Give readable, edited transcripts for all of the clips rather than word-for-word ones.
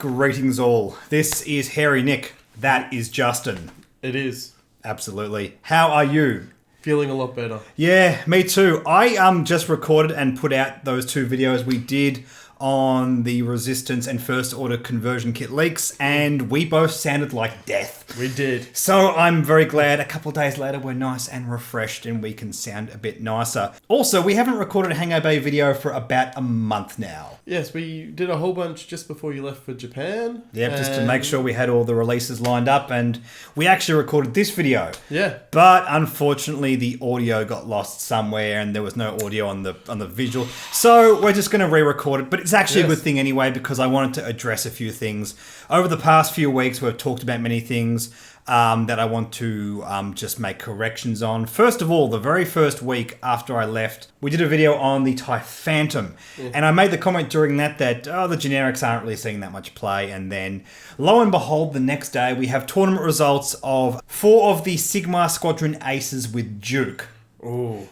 Greetings all. This is Hairy Nick. That is Justin. It is. Absolutely. How are you? Feeling a lot better. Yeah, me too. I just recorded and put out those two videos we did on the Resistance and First Order conversion kit leaks, and we both sounded like death. We did. So I'm very glad a couple of days later we're nice and refreshed and we can sound a bit nicer. Also, we haven't recorded a Hangar Bay video for about a month now. Yes, we did a whole bunch just before you left for Japan. Yep, just to make sure we had all the releases lined up, and we actually recorded this video. Yeah. But unfortunately the audio got lost somewhere and there was no audio on the visual. So we're just going to re-record it, but it's actually a good thing anyway because I wanted to address a few things. Over the past few weeks we've talked about many things that I want to just make corrections on. First of all, the very first week after I left, we did a video on the TIE Phantom. And I made the comment during that the generics aren't really seeing that much play. And then, lo and behold, the next day, we have tournament results of 4 of the Sigmar Squadron Aces with Duke. Ooh.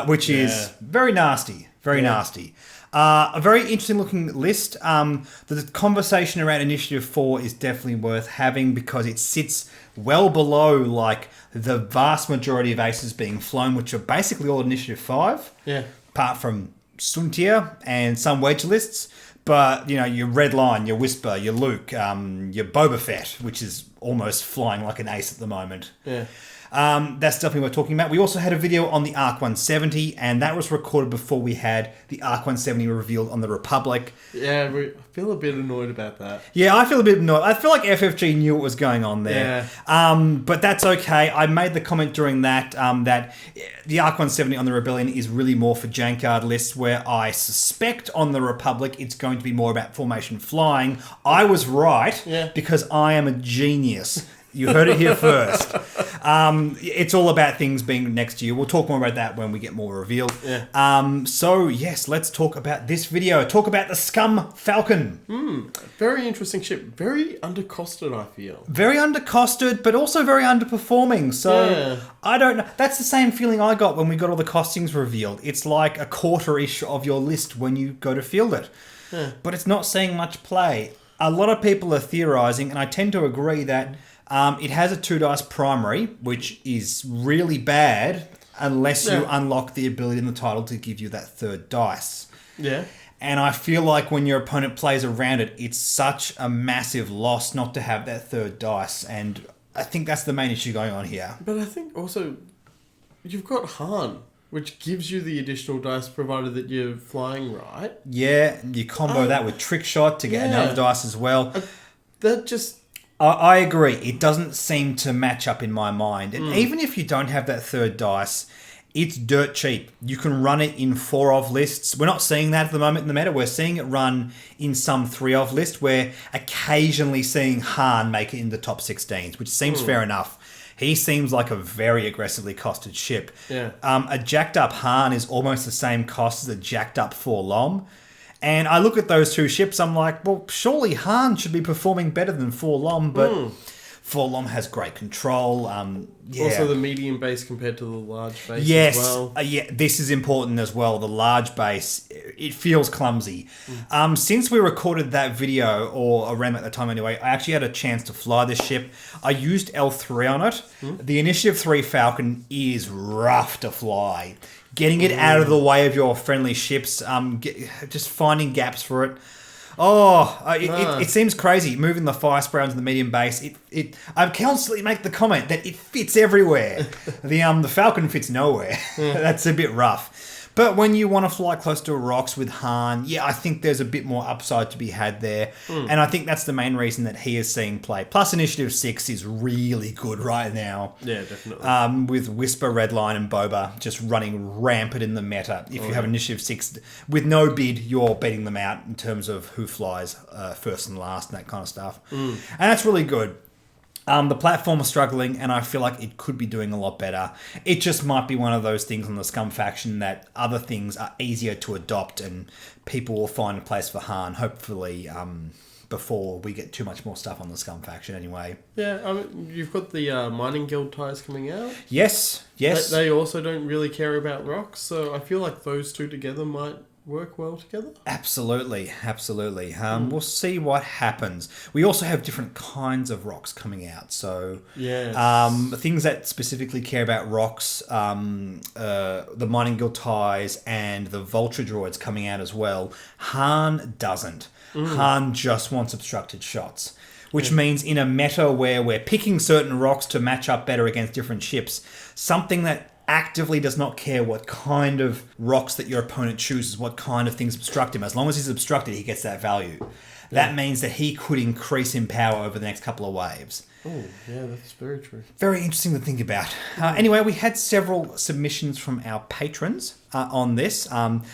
Which is very nasty. Very nasty. A very interesting looking list. The conversation around Initiative 4 is definitely worth having because it sits well below like the vast majority of aces being flown, which are basically all Initiative 5. Yeah. Apart from Suntia and some wedge lists. But, you know, your Red Line, your Whisper, your Luke, your Boba Fett, which is almost flying like an ace at the moment. Yeah. That's definitely what we're talking about. We also had a video on the ARC 170, and that was recorded before we had the ARC 170 revealed on the Republic. Yeah, I feel a bit annoyed about that. Yeah, I feel a bit annoyed. I feel like FFG knew what was going on there. Yeah. But that's okay. I made the comment during that that the ARC 170 on the Rebellion is really more for Jankyard lists, where I suspect on the Republic it's going to be more about formation flying. I was right because I am a genius. You heard it here first. It's all about things being next to you. We'll talk more about that when we get more revealed. Yeah. So, yes, let's talk about this video. Talk about the Scum Falcon. Very interesting ship. Very undercosted, I feel. Very undercosted, but also very underperforming. So, I don't know. That's the same feeling I got when we got all the costings revealed. It's like a quarter-ish of your list when you go to field it. Yeah. But it's not seeing much play. A lot of people are theorising, and I tend to agree that it has a 2-dice primary, which is really bad unless you unlock the ability in the title to give you that third dice. Yeah. And I feel like when your opponent plays around it, it's such a massive loss not to have that third dice. And I think that's the main issue going on here. But I think also you've got Han, which gives you the additional dice provided that you're flying right. Yeah, you combo that with Trick Shot to get another dice as well. That just... I agree. It doesn't seem to match up in my mind. And even if you don't have that third dice, it's dirt cheap. You can run it in 4-of lists. We're not seeing that at the moment in the meta. We're seeing it run in some 3-of lists. We're occasionally seeing Han make it in the top 16s, which seems fair enough. He seems like a very aggressively costed ship. Yeah. A jacked up Han is almost the same cost as a jacked up Forlom. And I look at those two ships, I'm like, well, surely Han should be performing better than Forlom, but Forlom has great control. Also the medium base compared to the large base as well. This is important as well. The large base, it feels clumsy. Since we recorded that video, or around at the time anyway, I actually had a chance to fly this ship. I used L3 on it. The Initiative 3 Falcon is rough to fly. Getting it out of the way of your friendly ships, just finding gaps for it. It seems crazy. Moving the fire spray onto the medium base, I constantly make the comment that it fits everywhere. The Falcon fits nowhere. That's a bit rough. But when you want to fly close to rocks with Han, I think there's a bit more upside to be had there. And I think that's the main reason that he is seeing play. Plus, Initiative 6 is really good right now. Yeah, definitely. With Whisper, Redline, and Boba just running rampant in the meta. If you have Initiative 6, with no bid, you're beating them out in terms of who flies first and last and that kind of stuff. And that's really good. The platform is struggling, and I feel like it could be doing a lot better. It just might be one of those things on the Scum faction that other things are easier to adopt, and people will find a place for Han, hopefully, before we get too much more stuff on the Scum faction anyway. Yeah, I mean, you've got the Mining Guild ties coming out. Yes. They also don't really care about rocks, so I feel like those two together might work well together? Absolutely. We'll see what happens. We also have different kinds of rocks coming out. So, things that specifically care about rocks, the Mining Guild ties and the Vulture droids coming out as well. Han doesn't. Han just wants obstructed shots. Which means in a meta where we're picking certain rocks to match up better against different ships, something that actively does not care what kind of rocks that your opponent chooses, what kind of things obstruct him. As long as he's obstructed, he gets that value. That means that he could increase in power over the next couple of waves. Oh, yeah, that's very true. Very interesting to think about. Anyway, we had several submissions from our patrons on this.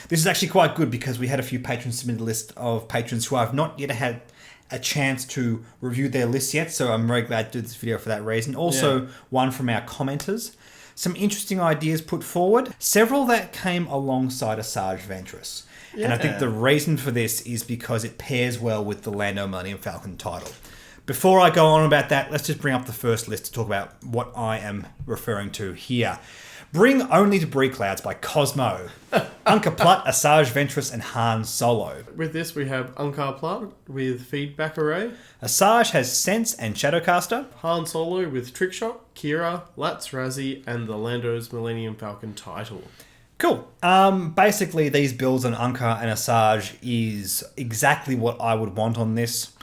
This is actually quite good because we had a few patrons submit a list of patrons who I've not yet had a chance to review their lists yet, so I'm very glad to do this video for that reason. Also, one from our commenters. Some interesting ideas put forward. Several that came alongside Asajj Ventress. And I think the reason for this is because it pairs well with the Lando Millennium Falcon title. Before I go on about that, let's just bring up the first list to talk about what I am referring to here. Bring Only Debris Clouds by Cosmo. Unkar Plutt, Asajj Ventress, and Han Solo. With this, we have Unkar Plutt with Feedback Array. Asajj has Sense and Shadowcaster. Han Solo with Trickshot, Kira, Lats Razzie, and the Lando's Millennium Falcon title. Cool. Basically, these builds on Unkar and Asajj is exactly what I would want on this.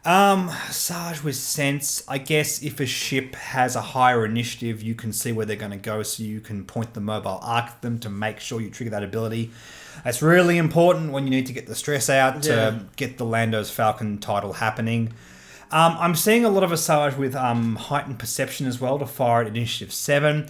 Asajj with Sense. I guess if a ship has a higher initiative, you can see where they're going to go, so you can point the mobile arc at them to make sure you trigger that ability. That's really important when you need to get the stress out to get the Lando's Falcon title happening. I'm seeing a lot of Asajj with heightened perception as well to fire at Initiative 7.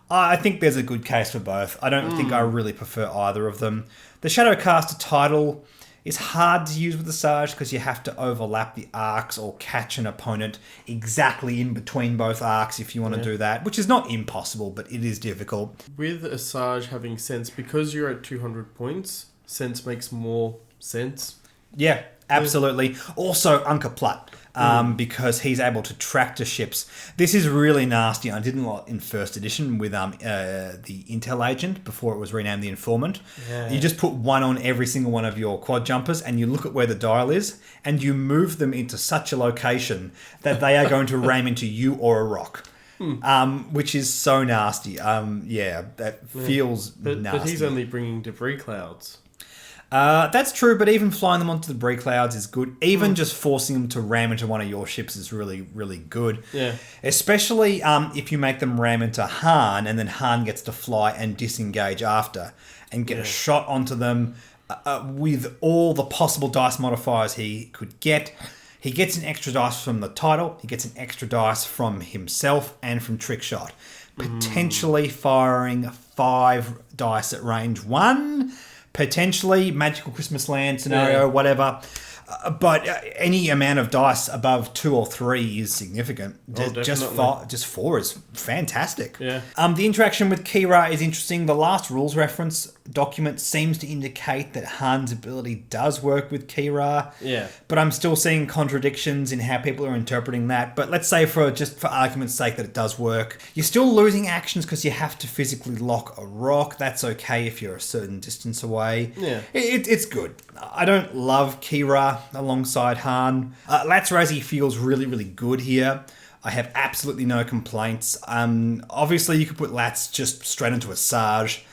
I think there's a good case for both. I don't think I really prefer either of them. The Shadowcaster title is hard to use with Asajj because you have to overlap the arcs or catch an opponent exactly in between both arcs if you want to do that, which is not impossible, but it is difficult. With Asajj having Sense, because you're at 200 points, Sense makes more sense. Yeah, absolutely. Also, Unkar Plutt, because he's able to tractor ships. This is really nasty. I did a lot in first edition with the Intel Agent before it was renamed the Informant. Yeah. You just put one on every single one of your quad jumpers and you look at where the dial is and you move them into such a location that they are going to ram into you or a rock. Which is so nasty. That feels nasty. But he's only bringing debris clouds. That's true, but even flying them onto the debris clouds is good. Even just forcing them to ram into one of your ships is really, really good. Yeah. Especially if you make them ram into Han, and then Han gets to fly and disengage after, and get a shot onto them with all the possible dice modifiers he could get. He gets an extra dice from the title. He gets an extra dice from himself and from Trickshot. Potentially firing 5 dice at range 1. Potentially Magical Christmas Land scenario, whatever. But any amount of dice above 2 or 3 is significant. Just 4 is fantastic. Yeah. The interaction with Kira is interesting. The last rules reference document seems to indicate that Han's ability does work with Kira. Yeah. But I'm still seeing contradictions in how people are interpreting that. But let's say for argument's sake that it does work. You're still losing actions because you have to physically lock a rock. That's okay if you're a certain distance away. Yeah. It's good. I don't love Kira alongside Han. Lats Razzie feels really, really good here. I have absolutely no complaints. Obviously, you could put Lats just straight into Asajj,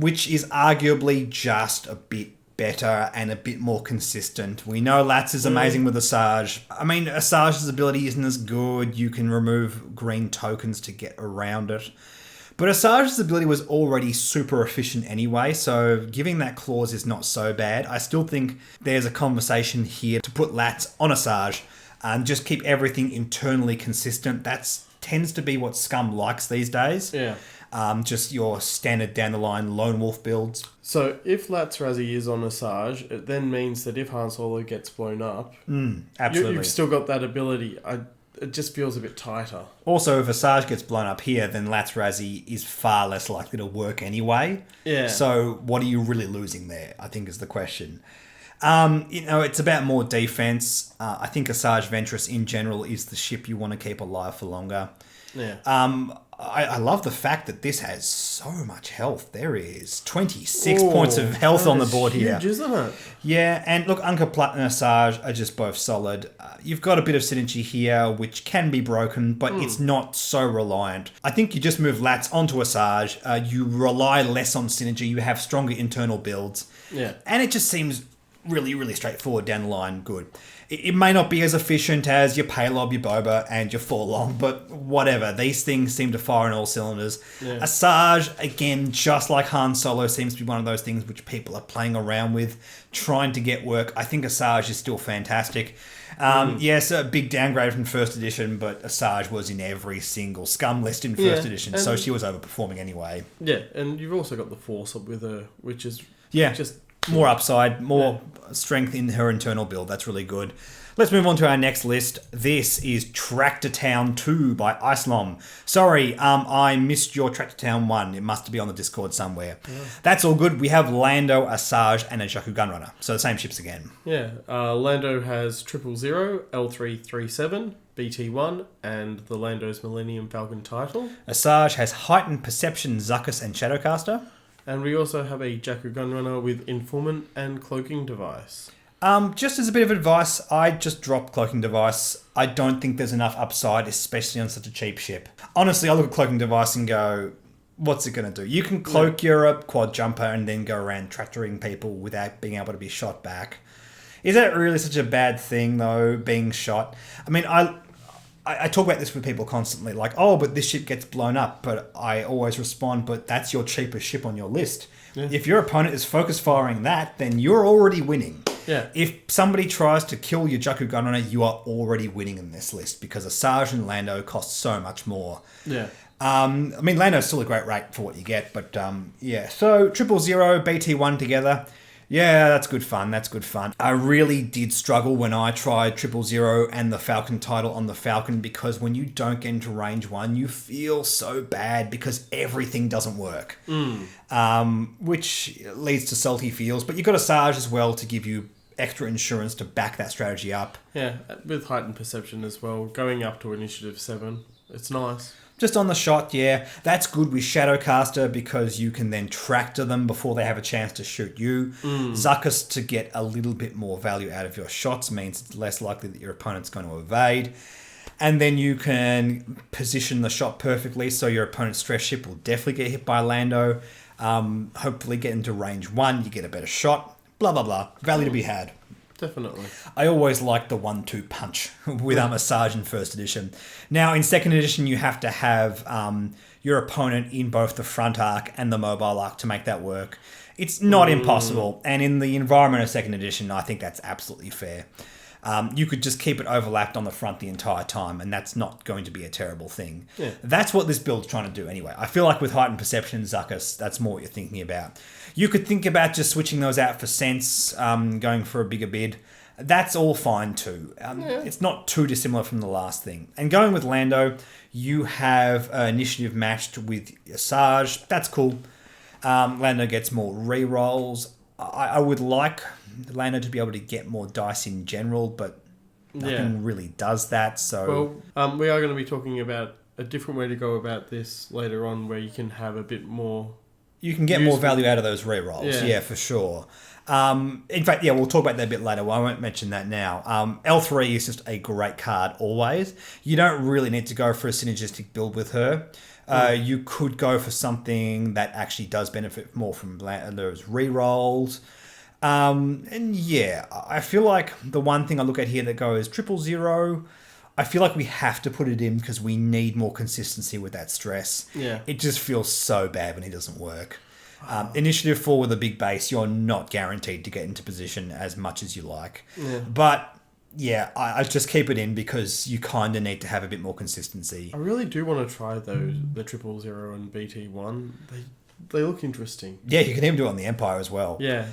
which is arguably just a bit better and a bit more consistent. We know Lats is amazing with Asajj. I mean, Asajj's ability isn't as good. You can remove green tokens to get around it. But Asajj's ability was already super efficient anyway, so giving that clause is not so bad. I still think there's a conversation here to put Lats on Asajj and just keep everything internally consistent. That tends to be what Scum likes these days. Yeah. Just your standard down the line lone wolf builds. So if Lats Razzie is on Asajj, it then means that if Han Solo gets blown up, absolutely, you've still got that ability. It just feels a bit tighter. Also, if Asajj gets blown up here, then Lats Razzie is far less likely to work anyway. Yeah. So what are you really losing there, I think is the question. It's about more defense. I think Asajj Ventress in general is the ship you want to keep alive for longer. Yeah. I love the fact that this has so much health. There is 26 points of health on the board huge, here. Isn't it? Yeah, and look, Unkar Plutt and Asajj are just both solid. You've got a bit of synergy here, which can be broken, but it's not so reliant. I think you just move Lats onto Asajj. You rely less on synergy. You have stronger internal builds. Yeah. And it just seems really, really straightforward down the line. Good. It may not be as efficient as your Paylob, your Boba, and your Forlong, but whatever. These things seem to fire on all cylinders. Yeah. Asajj, again, just like Han Solo, seems to be one of those things which people are playing around with, trying to get work. I think Asajj is still fantastic. Yes, a big downgrade from first edition, but Asajj was in every single Scum list in first edition, so she was overperforming anyway. Yeah, and you've also got the Force up with her, which is just... more upside, more strength in her internal build. That's really good. Let's move on to our next list. This is Tractor Town 2 by Icelom. Sorry, I missed your Tractor Town 1. It must be on the Discord somewhere. Yeah. That's all good. We have Lando, Asajj, and a Jakku Gunrunner. So the same ships again. Yeah. Lando has 000, L337, BT1, and the Lando's Millennium Falcon title. Asajj has Heightened Perception, Zuckuss, and Shadowcaster. And we also have a Jakku Gunrunner with Informant and Cloaking Device. Just as a bit of advice, I just dropped Cloaking Device. I don't think there's enough upside, especially on such a cheap ship. Honestly, I look at Cloaking Device and go, what's it going to do? You can cloak your quad jumper and then go around tractoring people without being able to be shot back. Is that really such a bad thing, though, being shot? I mean, I talk about this with people constantly, like, oh, but this ship gets blown up. But I always respond, but that's your cheapest ship on your list. Yeah. If your opponent is focus firing that, then you're already winning. Yeah. If somebody tries to kill your Jakku Gunrunner, you are already winning in this list because Asajj and Lando cost so much more. Yeah. I mean, Lando's still a great rate for what you get, but yeah. So 000, BT1 together. Yeah, that's good fun. That's good fun. I really did struggle when I tried 000 and the Falcon title on the Falcon because when you don't get into range 1, you feel so bad because everything doesn't work, which leads to salty feels. But you've got Asajj as well to give you extra insurance to back that strategy up. Yeah, with Heightened Perception as well, going up to Initiative 7. It's nice. Just on the shot, yeah. That's good with Shadowcaster because you can then tractor them before they have a chance to shoot you. Zuckuss to get a little bit more value out of your shots means it's less likely that your opponent's going to evade. And then you can position the shot perfectly so your opponent's stress ship will definitely get hit by Lando. Hopefully get into range 1, you get a better shot. Blah, blah, blah. Value to be had. Definitely. I always like the 1-2 punch with Asajj in first edition. Now, in second edition, you have to have your opponent in both the front arc and the mobile arc to make that work. It's not impossible. And in the environment of second edition, I think that's absolutely fair. You could just keep it overlapped on the front the entire time, and that's not going to be a terrible thing. Yeah. That's what this build's trying to do anyway. I feel like with Heightened Perception, Zuckuss, that's more what you're thinking about. You could think about just switching those out for Sense, going for a bigger bid. That's all fine too. It's not too dissimilar from the last thing. And going with Lando, you have initiative matched with Asajj. That's cool. Lando gets more rerolls. I would like Lando to be able to get more dice in general, but nothing really does that. So, we are going to be talking about a different way to go about this later on, where you can have a bit more. You can get more value out of those rerolls, yeah, for sure. In fact, we'll talk about that a bit later. Well, I won't mention that now. L3 is just a great card always. You don't really need to go for a synergistic build with her. You could go for something that actually does benefit more from those rerolls. And yeah, I feel like the one thing I look at here that goes 000, I feel like we have to put it in because we need more consistency with that stress. Yeah. It just feels so bad when it doesn't work. Initiative 4 with a big base, you're not guaranteed to get into position as much as you like. Yeah. But yeah, I just keep it in because you kind of need to have a bit more consistency. I really do want to try those, the 000 and BT1. They look interesting. Yeah, you can even do it on the Empire as well. Yeah.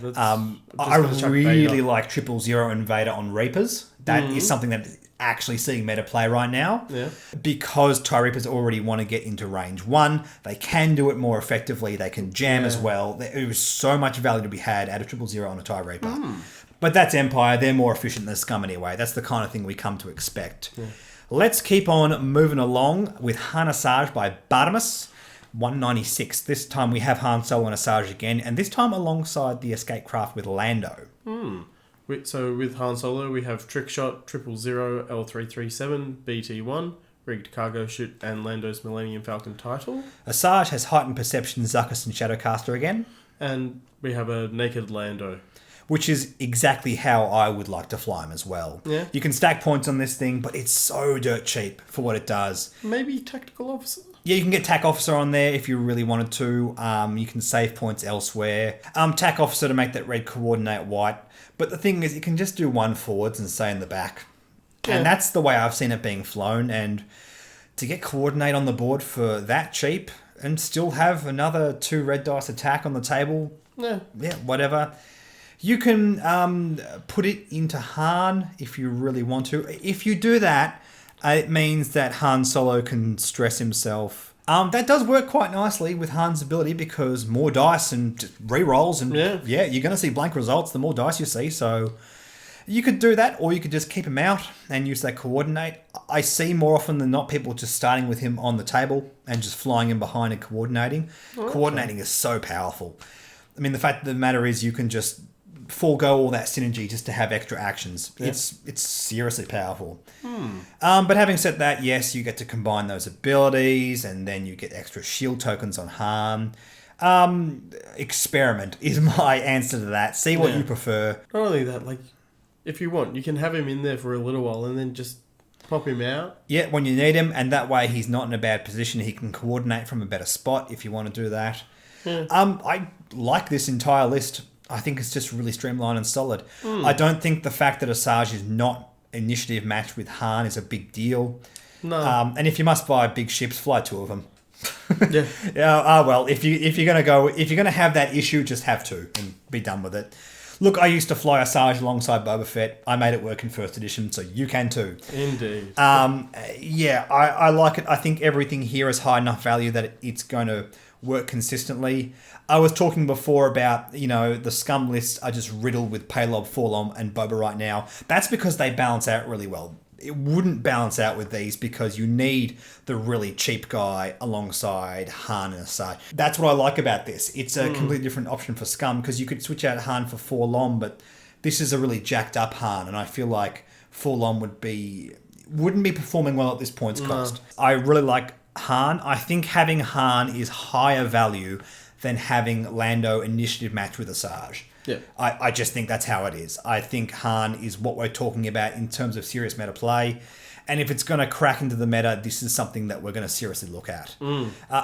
I really like 000 and Vader on Reapers. That is something that is actually seeing meta play right now. Yeah. Because TIE Reapers already want to get into range 1. They can do it more effectively. They can jam as well. There is so much value to be had out of 000 on a TIE Reaper. But that's Empire. They're more efficient than Scum anyway. That's the kind of thing we come to expect. Yeah. Let's keep on moving along with Han Asajj by Bartimus. 196. This time we have Han Solo and Asajj again, and this time alongside the escape craft with Lando. So with Han Solo, we have Trickshot, 000, L337, BT1, Rigged Cargo Chute, and Lando's Millennium Falcon title. Asajj has Heightened Perception, Zuckuss, and Shadowcaster again. And we have a Naked Lando. Which is exactly how I would like to fly him as well. Yeah. You can stack points on this thing, but it's so dirt cheap for what it does. Maybe Tactical Officer? Yeah, you can get TAC Officer on there if you really wanted to. You can save points elsewhere. TAC Officer to make that red coordinate white. But the thing is, it can just do one forwards and stay in the back. Yeah. And that's the way I've seen it being flown. And to get coordinate on the board for that cheap and still have another 2 red dice attack on the table, yeah, whatever. You can put it into Han if you really want to. If you do that, it means that Han Solo can stress himself. That does work quite nicely with Han's ability because more dice and just re-rolls and yeah, you're going to see blank results the more dice you see. So you could do that, or you could just keep him out and use that coordinate. I see more often than not people just starting with him on the table and just flying him behind and coordinating. Okay. Coordinating is so powerful. I mean, the fact of the matter is you can just forego all that synergy just to have extra actions. Yeah. It's seriously powerful. But having said that, yes, you get to combine those abilities and then you get extra shield tokens on Han. Experiment is my answer to that. See what you prefer. Not only that, like, if you want, you can have him in there for a little while and then just pop him out. Yeah, when you need him, and that way he's not in a bad position. He can coordinate from a better spot if you want to do that. Yeah. I like this entire list. I think it's just really streamlined and solid. I don't think the fact that Asajj is not initiative matched with Han is a big deal. No. And if you must buy big ships, fly 2 of them. Yeah. Well, if you're gonna have that issue, just have 2 and be done with it. Look, I used to fly Asajj alongside Boba Fett. I made it work in first edition, so you can too. Indeed. Yeah, I like it. I think everything here is high enough value that it's going to work consistently. I was talking before about, the Scum lists are just riddled with Paylob, Forlom, and Boba right now. That's because they balance out really well. It wouldn't balance out with these because you need the really cheap guy alongside Han and Asajj. That's what I like about this. It's a completely different option for Scum because you could switch out Han for Forlom, but this is a really jacked up Han, and I feel like Forlom wouldn't be performing well at this point's cost. I really like Han. I think having Han is higher value than having Lando initiative match with Asajj. Yeah. I just think that's how it is. I think Han is what we're talking about in terms of serious meta play. And if it's going to crack into the meta, this is something that we're going to seriously look at.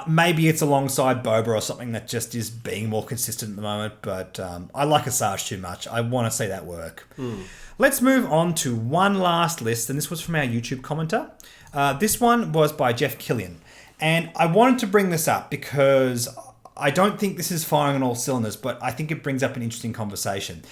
Maybe it's alongside Boba or something that just is being more consistent at the moment. But I like Asajj too much. I want to see that work. Let's move on to one last list. And this was from our YouTube commenter. This one was by Jeff Killian. And I wanted to bring this up because I don't think this is firing on all cylinders, but I think it brings up an interesting conversation.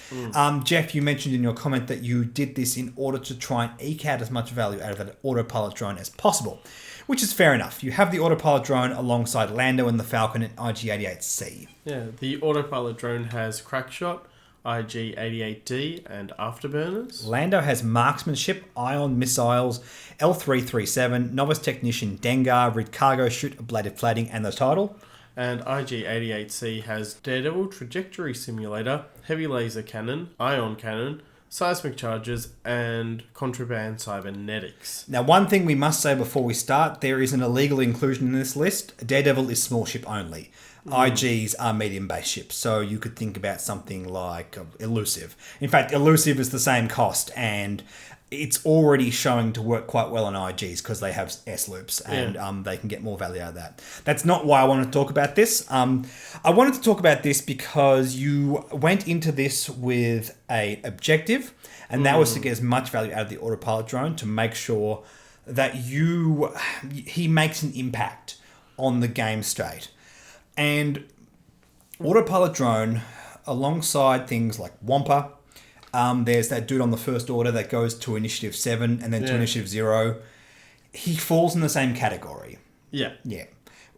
Jeff, you mentioned in your comment that you did this in order to try and eke out as much value out of that autopilot drone as possible, which is fair enough. You have the autopilot drone alongside Lando and the Falcon and IG-88C. Yeah, the autopilot drone has Crackshot, IG-88D, and Afterburners. Lando has Marksmanship, Ion Missiles, L337, Novice Technician, Dengar, Rigged Cargo Chute, Ablative Plating, and the title. And IG-88C has Daredevil Trajectory Simulator, Heavy Laser Cannon, Ion Cannon, Seismic Charges, and Contraband Cybernetics. Now, one thing we must say before we start, there is an illegal inclusion in this list. Daredevil is small ship only. IGs are medium-based ships, so you could think about something like Elusive. In fact, Elusive is the same cost, and it's already showing to work quite well on IGs because they have S-loops and they can get more value out of that. That's not why I wanted to talk about this. I wanted to talk about this because you went into this with an objective, and that was to get as much value out of the autopilot drone to make sure that he makes an impact on the game state. And autopilot drone, alongside things like Wampa, there's that dude on the First Order that goes to Initiative 7 and then to Initiative 0. He falls in the same category. Yeah. Yeah.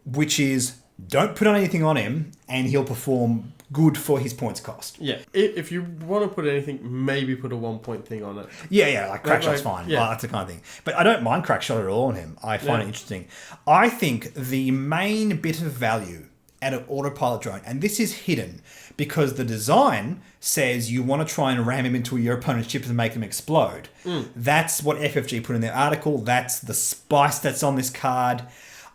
Which is, don't put anything on him and he'll perform good for his points cost. Yeah. If you want to put anything, maybe put a 1 point thing on it. Yeah, like crack shot's fine. Yeah. That's the kind of thing. But I don't mind crack shot at all on him. I find it interesting. I think the main bit of value out of autopilot drone, and this is hidden because the design says you want to try and ram him into your opponent's ships and make them explode. That's what FFG put in their article. That's the spice that's on this card.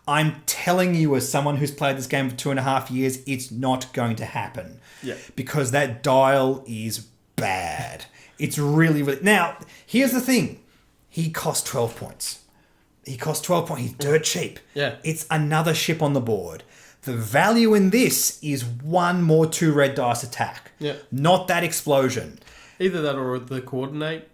I'm telling you, as someone who's played this game for 2.5 years, it's not going to happen. Yeah. Because that dial is bad. It's really, really... Now, here's the thing. He cost 12 points. He's dirt cheap. Yeah. It's another ship on the board. The value in this is one more 2 red dice attack. Yeah. Not that explosion. Either that or the coordinate.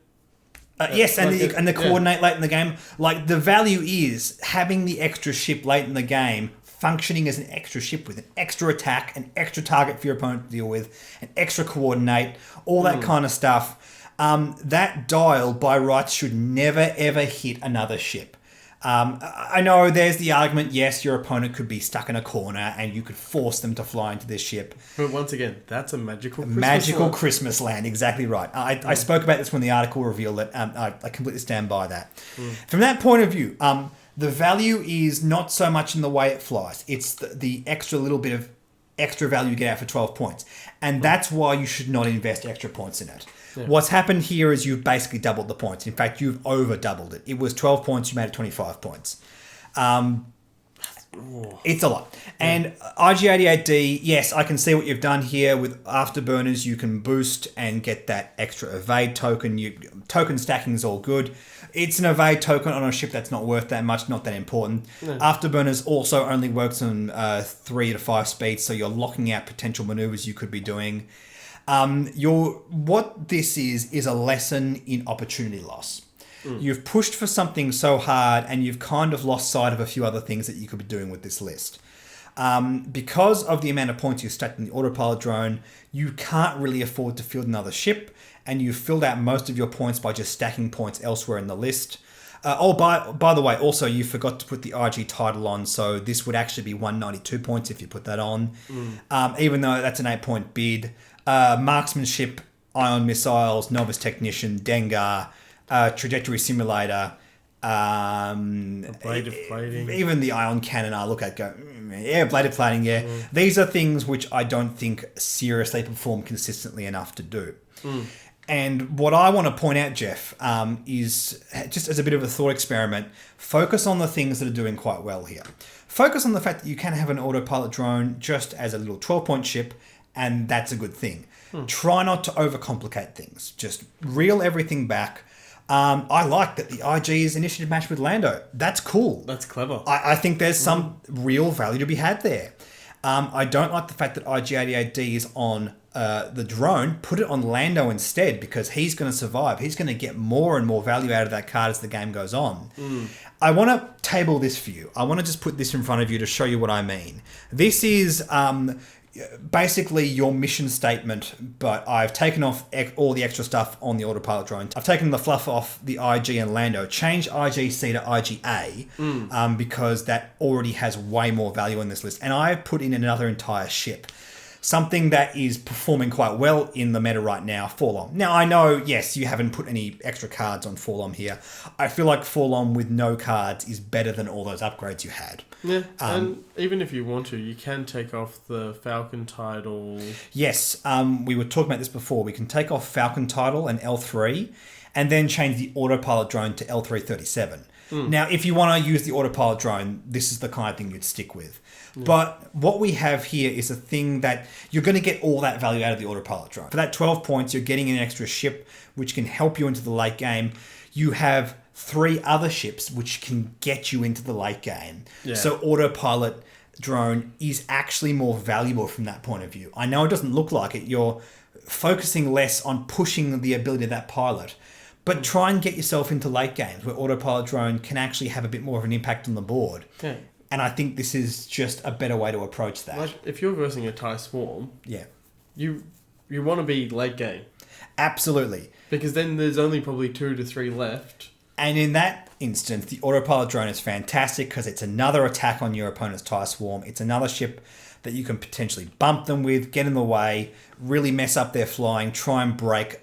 Yes, and the coordinate late in the game. Like, the value is having the extra ship late in the game functioning as an extra ship with an extra attack, an extra target for your opponent to deal with, an extra coordinate, all that kind of stuff. That dial, by rights, should never, ever hit another ship. I know there's the argument, yes, your opponent could be stuck in a corner and you could force them to fly into this ship. But once again, that's a magical Christmas land, exactly right. I spoke about this when the article revealed it. I completely stand by that. From that point of view, the value is not so much in the way it flies. It's the extra little bit of extra value you get out for 12 points. And that's why you should not invest extra points in it. Yeah. What's happened here is you've basically doubled the points. In fact, you've over doubled it. It was 12 points, you made it 25 points. It's a lot. And IG88D, yes, I can see what you've done here. With afterburners, you can boost and get that extra evade token. Token stacking is all good. It's an evade token on a ship that's not worth that much, not that important. No. Afterburners also only works on 3 to 5 speeds, so you're locking out potential maneuvers you could be doing. What this is a lesson in opportunity loss. You've pushed for something so hard and you've kind of lost sight of a few other things that you could be doing with this list. Because of the amount of points you've stacked in the autopilot drone, you can't really afford to field another ship, and you've filled out most of your points by just stacking points elsewhere in the list. By the way, also you forgot to put the IG title on, so this would actually be 192 points if you put that on, even though that's an 8-point bid. Marksmanship, ion missiles, novice technician, Dengar, trajectory simulator, blade of plating. Even the ion cannon I look at go, blade of plating, These are things which I don't think seriously perform consistently enough to do. And what I want to point out, Jeff, is just as a bit of a thought experiment, focus on the things that are doing quite well here. Focus on the fact that you can have an autopilot drone just as a little 12-point ship, and that's a good thing. Try not to overcomplicate things. Just reel everything back. I like that the IG is initiative match with Lando. That's cool. That's clever. I think there's some real value to be had there. I don't like the fact that IG88D is on the drone. Put it on Lando instead, because he's going to survive. He's going to get more and more value out of that card as the game goes on. I want to table this for you. I want to just put this in front of you to show you what I mean. This is basically your mission statement, but I've taken off all the extra stuff on the autopilot drone. I've taken the fluff off the IG and Lando, changed IGC to IGA because that already has way more value in this list. And I put in another entire ship. Something that is performing quite well in the meta right now, Forlom. Now, I know, yes, you haven't put any extra cards on Forlom here. I feel like Forlom with no cards is better than all those upgrades you had. Yeah, and even if you want to, you can take off the Falcon title. Yes, we were talking about this before. We can take off Falcon title and L3 and then change the autopilot drone to L337. Now, if you want to use the autopilot drone, this is the kind of thing you'd stick with. But what we have here is a thing that you're going to get all that value out of the autopilot drone. For that 12 points, you're getting an extra ship, which can help you into the late game. You have 3 other ships, which can get you into the late game. Yeah. So autopilot drone is actually more valuable from that point of view. I know it doesn't look like it. You're focusing less on pushing the ability of that pilot. But try and get yourself into late games where autopilot drone can actually have a bit more of an impact on the board. Yeah. And I think this is just a better way to approach that. Like if you're versing a TIE Swarm, you want to be late game. Absolutely. Because then there's only probably 2 to 3 left And in that instance, the Autopilot drone is fantastic because it's another attack on your opponent's TIE Swarm. It's another ship that you can potentially bump them with, get in the way, really mess up their flying, try and break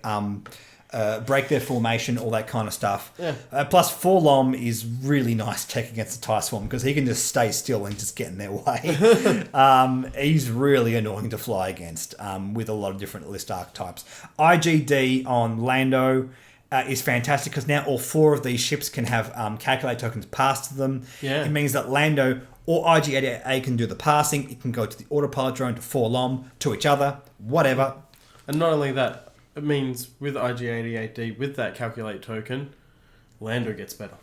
their formation, all that kind of stuff. Yeah. Plus, 4-LOM is really nice tech against the TIE Swarm because he can just stay still and just get in their way. He's really annoying to fly against with a lot of different list archetypes. IGD on Lando is fantastic because now all 4 of these ships can have calculate tokens passed to them. Yeah. It means that Lando or IG-88A can do the passing. It can go to the Autopilot drone, to 4-LOM, to each other, whatever. And not only that, it means with IG-88D, with that calculate token, Lando gets better.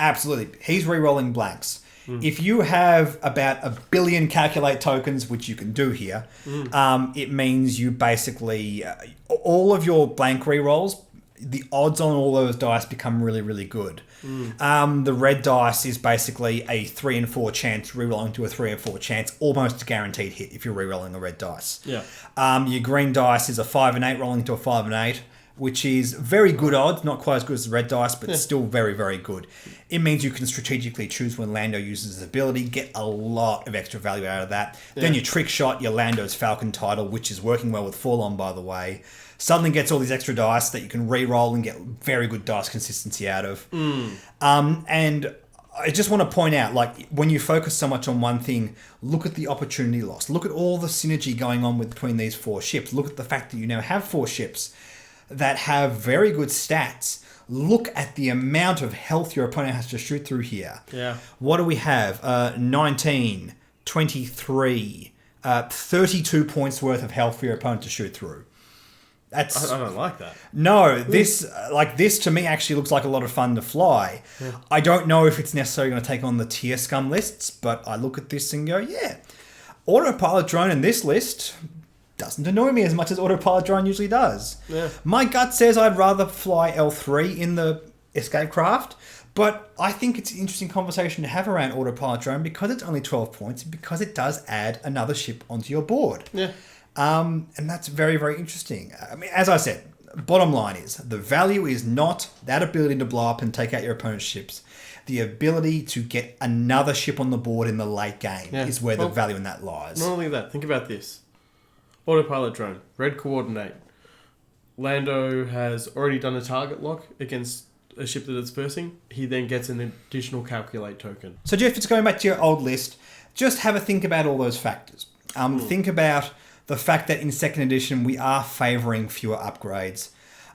Absolutely. He's re-rolling blanks. If you have about 1 billion calculate tokens, which you can do here, it means you basically... all of your blank re-rolls, the odds on all those dice become really, really good. The red dice is basically a 3 and 4 chance re-rolling to a 3 and 4 chance, almost a guaranteed hit if you're re-rolling a red dice. Yeah. Your green dice is a 5 and 8 rolling to a 5 and 8, which is very good odds, not quite as good as the red dice, but still very, very good. It means you can strategically choose when Lando uses his ability, get a lot of extra value out of that. Then your trick shot, your Lando's Falcon title, which is working well with 4-LOM, by the way, suddenly gets all these extra dice that you can re-roll and get very good dice consistency out of. And I just want to point out, like, when you focus so much on one thing, look at the opportunity loss. Look at all the synergy going on between these 4 ships. Look at the fact that you now have 4 ships that have very good stats. Look at the amount of health your opponent has to shoot through here. Yeah. What do we have? 19, 23, 32 points worth of health for your opponent to shoot through. That's, I don't like that. No, this to me actually looks like a lot of fun to fly. Yeah. I don't know if it's necessarily going to take on the tier Scum lists, but I look at this and go, yeah, Autopilot drone in this list doesn't annoy me as much as Autopilot drone usually does. Yeah. My gut says I'd rather fly L3 in the escape craft, but I think it's an interesting conversation to have around Autopilot drone because it's only 12 points and because it does add another ship onto your board. Yeah. And that's very, very interesting. I mean, as I said, bottom line is the value is not that ability to blow up and take out your opponent's ships. The ability to get another ship on the board in the late game is where the value in that lies. Not only that, think about this. Autopilot drone, red coordinate. Lando has already done a target lock against a ship that it's versing. He then gets an additional calculate token. So Jeff, just going back to your old list, just have a think about all those factors. Think about the fact that in second edition we are favouring fewer upgrades.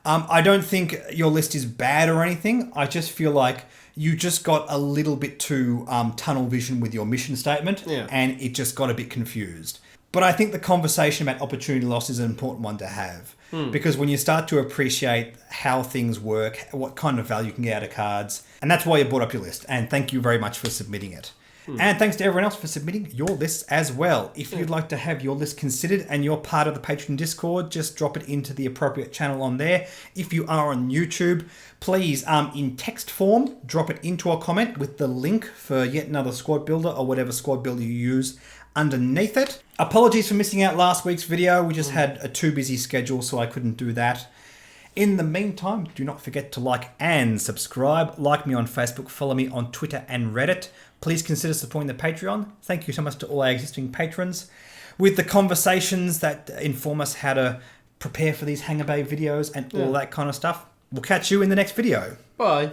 I don't think your list is bad or anything. I just feel like you just got a little bit too tunnel vision with your mission statement and it just got a bit confused. But I think the conversation about opportunity loss is an important one to have. Because when you start to appreciate how things work, what kind of value you can get out of cards, and that's why you brought up your list. And thank you very much for submitting it. And thanks to everyone else for submitting your lists as well. If you'd like to have your list considered and you're part of the Patron Discord, just drop it into the appropriate channel on there. If you are on YouTube, please, in text form, drop it into a comment with the link for yet another squad builder or whatever squad builder you use underneath it. Apologies for missing out last week's video. We just had a too busy schedule, so I couldn't do that. In the meantime, do not forget to like and subscribe. Like me on Facebook, follow me on Twitter and Reddit. Please consider supporting the Patreon. Thank you so much to all our existing patrons. With the conversations that inform us how to prepare for these Hangar Bay videos and all that kind of stuff. We'll catch you in the next video. Bye.